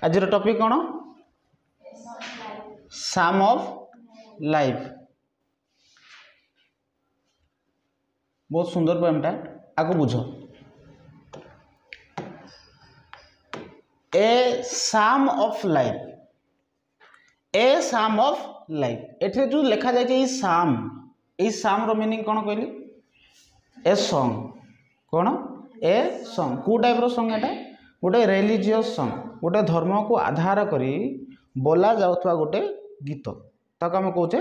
आज टॉपिक कौन साम ऑफ लाइफ बहुत सुंदर पोएमटा आको बुझ ए psalm of life a psalm of life एठे जो लिखा जाए साम रो मीनिंग कौन कहली ए सॉन्ग कौन ए सॉन्ग को टाइप रो सॉन्ग एटा गोटे रिलीजियस सॉन्ग गोटे धर्म को आधार करी बोला जाउथवा गोटे गीत ताको हम कहूचे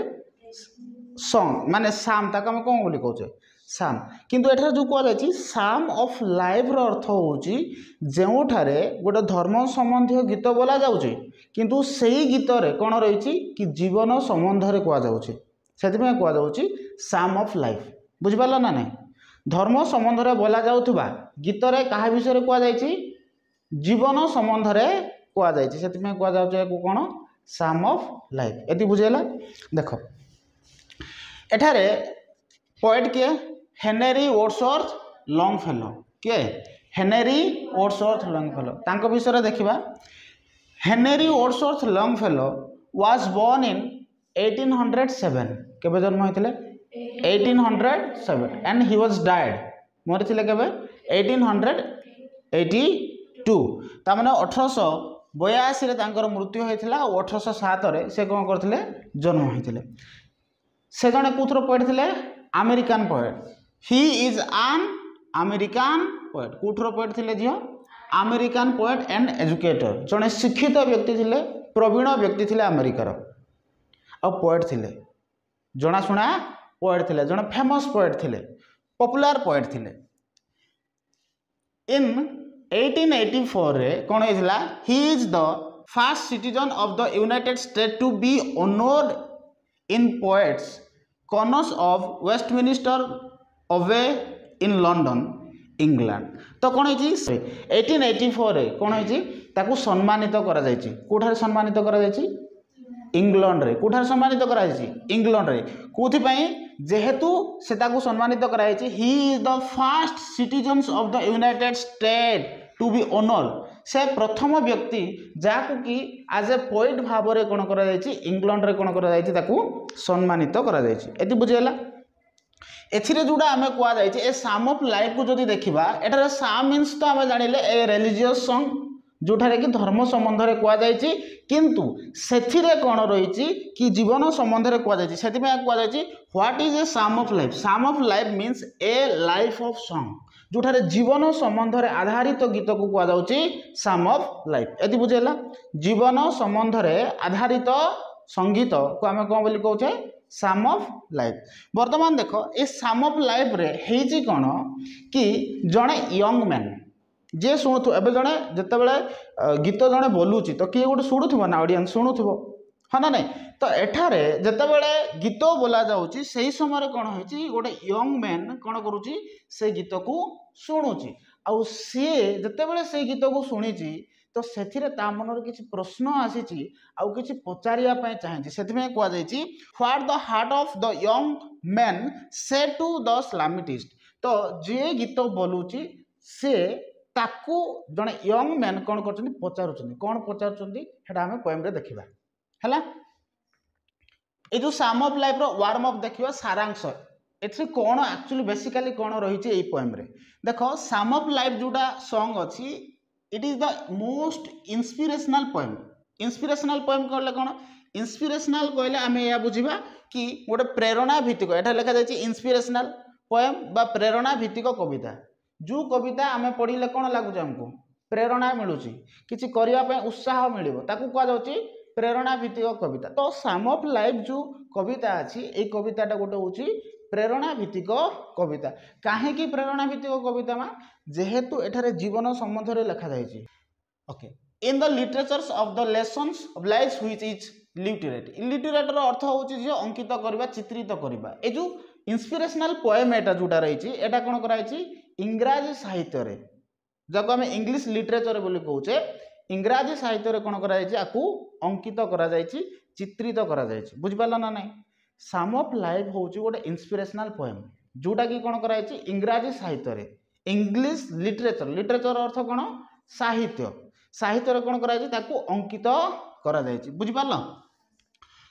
सॉन्ग माने साम ताको हम कौन बोली कहूचे साम किंतु एठार जो कह जाए साम ऑफ लाइफ रो अर्थ होची जेउठारे गोटे धर्म संबंधी गीत बोला जाउची किंतु सेही गीत रे कौन रही कि जीवन संबंध रे कह जाउची सेतिमे कह जाउची साम ऑफ लाइफ बुझि पारला ना नहीं धर्म संबंध रे बोला जाउथबा गीत रे कहा विषय रे कह जाइची जीवन संबंध रे कह जाइची सेतिमे कह जाउची को कोन साम ऑफ लाइफ एति बुझेला देखो एठारे पोएट के हेनरी वर्ड्सवर्थ लॉन्गफेलो के हेनरी वर्ड्सवर्थ लॉन्गफेलो तांको विषय रे देखिबा Henry Wadsworth Longfellow was born in 1807 केबे जन्म होइतिले 1807 एंड ही वाज डाइड मरिथिले केबे 1882 ता माने 1882 रे तांकर मृत्यु होइथिला 1807 रे से कोन करथिले जन्म होइथिले से जने कुथरो पोएट थिले American poet he is an American poet कुठरो पोएट थिले जियो अमेरिकन पोएट एंड एजुकेटर जने शिक्षित व्यक्ति थिले प्रवीण व्यक्ति थिले अमेरिकार और पोएट थिले जना सुना पोएट थिले जने फेमस पोएट थिले पॉपुलर पोएट थिले इन 1884 रे कोन हेला he is the first citizen of the United State to be honoured in poets corners of Westminster Abbey in London England तो कौन है 1884 रे कौन है ताकू सम्मानित करा जायछि कोठारे सम्मानित करा जायछि इंग्लैंड रे कोठारे सम्मानित करा जायछि इंग्लैंड रे कोथि पई जेहेतु से ताकू सम्मानित करा जायछि he is the first citizens of the United State to be honoured से प्रथम व्यक्ति जाकू कि एज ए पोएट भाव रे कोन करा जायछि इंग्लैंड रे कोन करा जायछि ताकू सम्मानित करा जायछि एति बुझेला एथिरे जुडा हमें कह जायछि ए साम ऑफ लाइफ को जदि देखिबा एटारे साम मीन्स तो हमें जानिले ए रिलीजियस सॉन्ग जोठारे कि धर्म संबंध रे कह जायछि किंतु सेथिरे कोन रहिछि कि जीवन संबंध रे कह जायछि सेति में कह जायछि what is a psalm of life means a life of song जोठारे जीवन संबंध रे आधारित गीत को कह जाउछि साम ऑफ लाइफ एति बुझेला जीवन संबंध रे आधारित संगीत को हमें कोन बोली कहउछे साम ऑफ लाइफ वर्तमान देखो ए साम ऑफ लाइफ रे हेछि कोन कि जणे यंग मैन जे सुनुथु एबे जणे जते बेले गीत जणे बोलुची तो किए गोटे सुनुथुबो ना ऑडियंस सुनुथुबो हाँ ना नहीं तो एठारे जते बेले गीत बोला जाउची सही समय कोन होइची गोटे यंग मैन कोन करूची से गीत को सुनुची आ से जते बेले से गीत को सुनिची तो सेथिरे ता मनर किछि प्रश्न आसीची आ किछि पचारिया पय चाहेची सेथिमे कह जायची what the heart of the young man से टू द स्लामिटिस्ट तो जे गीत बोलुची से ताकू जने यंग मैन कोन करचनी पचारुचनी कोन पचारुचनी हेडा हमें पोएम रे देखिबा हला ए जो साम ऑफ लाइफ रो वार्म अप देखिबा सारांश एथि कोन एक्चुअली बेसिकली कोन रहिची ए पोएम रे देखो साम ऑफ लाइफ जोडा सॉन्ग अछि it is the most inspirational poem कहले कोन इंस्पिरेशनल कहले आमे या बुझिबा कि गोटे प्रेरणा भित्तिक एटा लिखा जायछि इंस्पिरेशनल पोएम बा प्रेरणा भित्तिक कविता जो कविता आमे पढिले कोन लागुछ हमको प्रेरणा मिलुची किछि करिया पे उत्साह मिलिबो ताकू कह जाउछि प्रेरणा भित्तिक कविता तो साम ऑफ लाइफ जो कविता अछि ए कविताटा गोटे होछि प्रेरणा भित्तिक कविता काहे कि प्रेरणा भित्तिक कविता मा जेहेतु एठारे जीवन संबंध रे लिखा जायछि okay in the literatures of the lessons of life which is literate रो अर्थ होछि जे अंकित करबा चित्रित करबा ए जो इंस्पिरेशनल पोएम एटा जोटा रहिछि एटा कोन कराइछि इंग्रजी साहित्य रे जब हम इंग्लिश लिटरेचर बोली कहूचे इंग्रजी साहित्य रे कोन कराइछि आकू अंकित करा जायछि चित्रित करा जायछि बुझ पाला ना नहीं साम ऑफ लाइफ होछि गोटे इंस्पिरेशनल पोएम जोटा कि कोन कराइछि इंग्रजी साहित्य रे इंग्लिश लिटरेचर अर्थ कोन साहित्य साहित्य कौन कर अंकित कर बुझिपार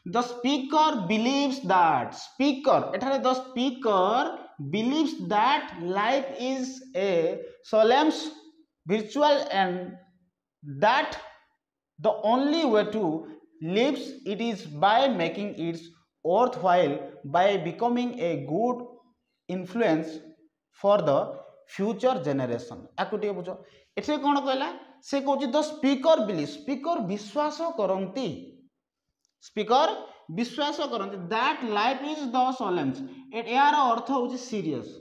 the speaker believes that speaker एठारे the speaker believes that life is a solemn virtual and that the only way to live it is by making it worthwhile by becoming a good influence for the future generation आकुटे बुझ एठे कोन कहला से कहूची the speaker believe speaker विश्वास करंती speaker विश्वास करंती that life is the solemn यार अर्थ होची serious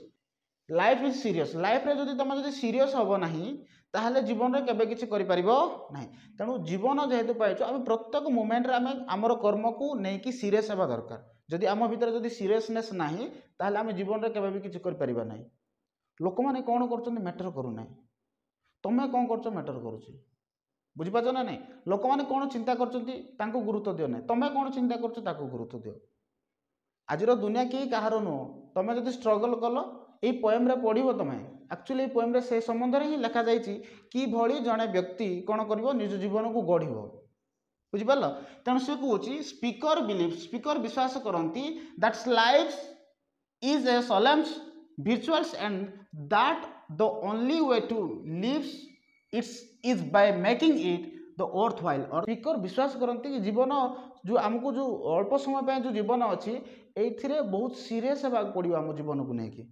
life is serious life रे जदि तुम जदि सीरियस हबो नाही ताहले जीवन रे केबे किछि करि परिबो नाही तेणु जीवन जेहेतु पाइछो आमे प्रत्येक मोमेंट रे आमे हमर कर्म को नै कि सीरियस हेबा दरकार जदि आम भीतर जदि सीरियसनेस नाही ताहले आमे जीवन रे केबे भी किछि करि परिबा नाही लोक माने कोन करछन मैटर करू नाही तमे कोन करछो मैटर करूछि बुझि पाछो ना नाही लोक माने कोन चिंता करछंती तांको गुरुत्व दियो नाही तमे कोन चिंता करछो ताको गुरुत्व दियो आजिरो दुनिया की कहारो नो तमे जदि स्ट्रगल कलो ये पोएम रे पढ़िबो तमे एक्चुअली पोएम रे से संबंध रे ही लिखा जायछि कि भली जणे व्यक्ति कोन करबो निज जीवन को गढिबो बुझि पारलो तेणु से कहूछि स्पीकर बिलीव स्पीकर विश्वास करंती that's life is a solemn virtuals and that the only way to live it is by making it the worthwhile और स्पीकर विश्वास करंती कि जीवन जो हमको जो अल्प समय पे जो जीवन अछि एथिरे बहुत सीरियस हेबा पड़िबो हम जीवन को नेकी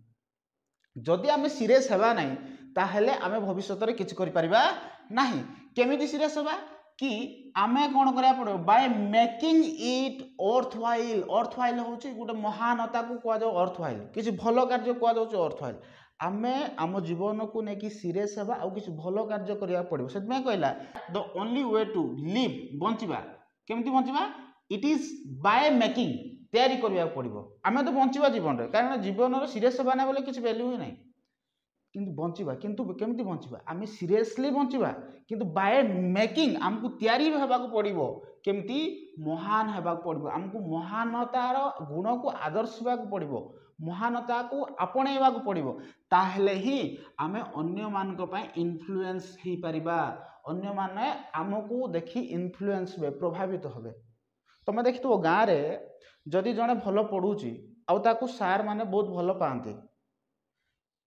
जदि आम सीरियस हेबा नहीं ताहले आमे भविष्य रे किछि करि परिबा नाही केमिति सीरियस हेबा कि आमे कोन करिया पड़ो बाय मेकिंग इट अर्थवाइल होची गोटे महानता को कुआ जाओ अर्थवाइल किछि भलो कार्य कुआ जाउछ अर्थवाइल आमे आम जीवन को नेकी सीरियस हेबा आ किछि भलो कार्य करिया पड़ो सेतमे कहला the only way to live बंचिबा केमिति बंचिबा इट इज बाय मेकिंग तैयारी करबा पड़ो आमे तो बंचिबा जीवन रे कारण जीवन रे सीरियस हेबा ना बोले किछि वैल्यू ही नाही किंतु बंचिबा किंतु केमिति बंचिबा आमे सीरियसली बंचिबा किंतु बाय मेकिंग हमकु तैयारी हेबा को पड़ो केमिति महान हेबा को पड़ो हमकु महानतार गुण को आदर्शवा को पड़ो महानता को आपणेबा को पड़ो ताहले ही आमे अन्य मान को पय इन्फ्लुएंस ही परिबा अन्य माने हमकु देखि इन्फ्लुएंस बे प्रभावित होबे तमे देखितो गाँ रे जदि जने भलो पढुची आउ ताकू सार माने बहुत भलो पांते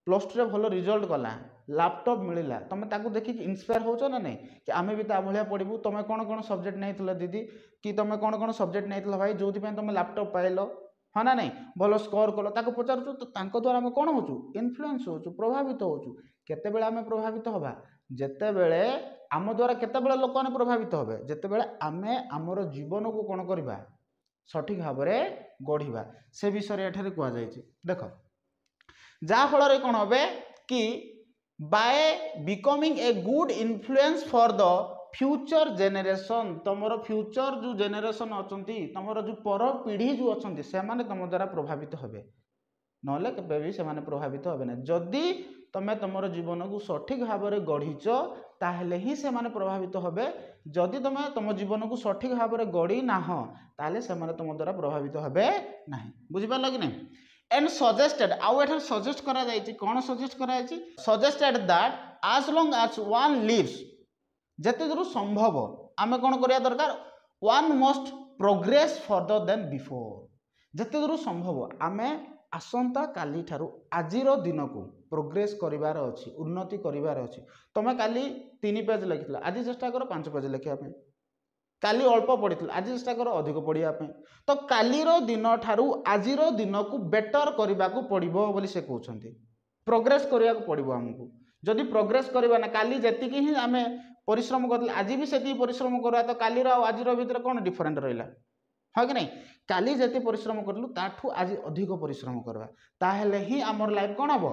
+2 रे भलो रिजल्ट कला लैपटॉप मिलिला तमे ताकू देखि इंस्पायर होचो ना नहीं कि आमे भी ता भलिया पढिबू तमे कोन सब्जेक्ट नैथिला दीदी कि तमे कोन सब्जेक्ट नैथिला भाई जोथि पे तमे लैपटॉप पाइलो हाँ ना नहीं भलो स्कोर कलो ताकू पचारछु तो तांको द्वारा आमे कोन होचु इन्फ्लुएंस होचु प्रभावित होचु केते बेले आमे प्रभावित होबा जेते बेले आम द्वारा केते बेले लोक माने प्रभावित होबे जेते बेले आमे हमर जीवन को कोन करबा सठिक भाव में गढ़ा से विषय एठारे कह जायछि देखो जा फल रे कोन होबे कि by becoming a good influence for the future generation तमरो फ्यूचर जो जेनेरेशन अछंती तमरो जो पर पीढ़ी जो अछंती से माने तम द्वारा प्रभावित होबे नले केबे भी से माने प्रभावित होबे ना जदि तमे तमरो जीवन को सठिक भाव में गढ़ीच ताहले ही से माने प्रभावित होबे जदि तमे तम जीवन को सठिक भाव में गढ़ी नाह ताहले से माने तम द्वारा प्रभावित होबे नाही बुझि पारल कि नहीं एंड सजेस्टेड आउ एठा सजेस्ट करा जायछि कोन सजेस्ट करा जायछि suggested that as long as one lives जते दूर संभव आमे कोन करिया दरकार one must progress further than before जते दूर संभव आमे आसंता काली ठारू आजिरो दिन को प्रोग्रेस करिवार अछि उन्नति करिवार अछि तमे काली 3 पेज लिखितला आज चेष्टा करो 5 पेज लिखिया पे काली अल्प पढ़ी आज चेष्टा कर अधिक पढ़िया तो कालीर दिन ठारू आजिरो दिन को बेटर करने को पड़ो बोली से कहते प्रोग्रेस करने को पड़ो आमको जदि प्रोग्रेस करवा ना काली जी ही आम परिश्रम कर आज भी से परिश्रम करवा तो कालीर आज भीतर कौन डिफरेंट रहा हाँ कि नहीं काली जी परिश्रम करूँ ताठू आज अधिक परिश्रम करवा ताहले ही आमर लाइफ कौन हम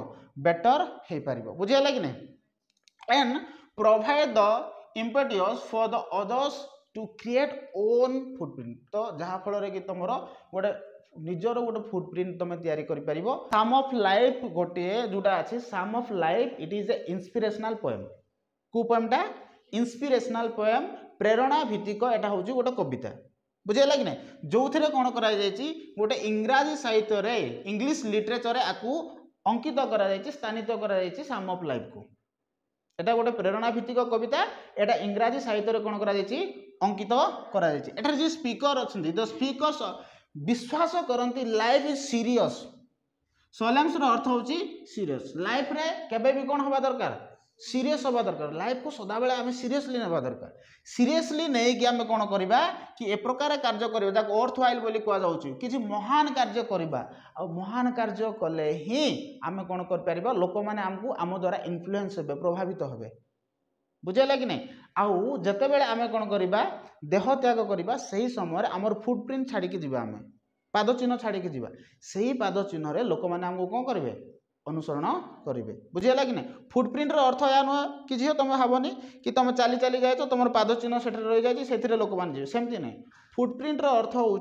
बेटर हो पार बुझीगला कि नहीं and provide the impetus for the others to create own footprint तो जहाँ फल कि तुम गोटे निजर गोटे फुटप्रिंट तुम तैयारी कर पारिबो साम ऑफ लाइफ गोटे जोटा अच्छे साम of life it is a inspirational poem को पोएमटा इंस्पिरेशनल पोएम प्रेरणा भित्तिक एटा हूँ गोटे कविता बुझेगा कि नहीं जो थे कौन कर गोटे इंग्राजी साहित्य रे इंग्लिश लिटरेचर आपको अंकित कर स्थानित कर साम ऑफ लाइफ को এটা গোटे प्रेरणा भित्तिक कविता एटा इंग्राजी साहित्य कौन कर अंकित कर जो स्पीकर अच्छा द स्पीकर्स विश्वास करती लाइफ इज सीरियस सोलांश अर्थ हूँ सीरियस लाइफ रे केबे भी कौन हवा दरकार सीरियस हवा दरकार लाइफ को सदाबेले आम सीरियसली नेबा दरकार सीरियसली नहीं कि आम कौन करवा कि ए प्रकार कार्य करबा अर्थ वाइल बोली कहुच्छी किसी महान कार्य करवा आ महान कार्य कले ही आम कौन कर लोक मैंने आमको आम द्वारा इन्फ्लुएंस हे प्रभावित हे बुझेगा कि नहीं आउ जिते बड़े आम कौन करवा देह त्याग करवा से समय आमर फुटप्रिंट छाड़ी जी आम पाद चिन्ह छाड़ी जी से ही पाद चिन्ह लोक मैंने आमको कौन करेंगे अनुसरण करेंगे बुझेगा कि नहीं फुटप्रिंटर अर्थ या नुह कि झील तुम भावनी कि तुम चली चली जाए तो तुम पाद चिन्ह से रही जाए से लोक मैंने जी सेमती नहीं फुटप्रिंटर अर्थ हूँ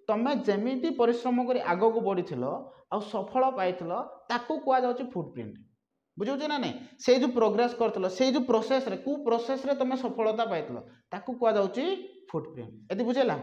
तुम जमी परिश्रम कर आग को बढ़ी आ सफल पाई ताकू कहुच्छे फुटप्रिंट बुझे ना नहीं से जो प्रोग्रेस कर से जो प्रोसेस रे कु प्रोसेस रे तुम सफलता पाई ताकू कहुच्छे फुटप्रिंट ये बुझेगा।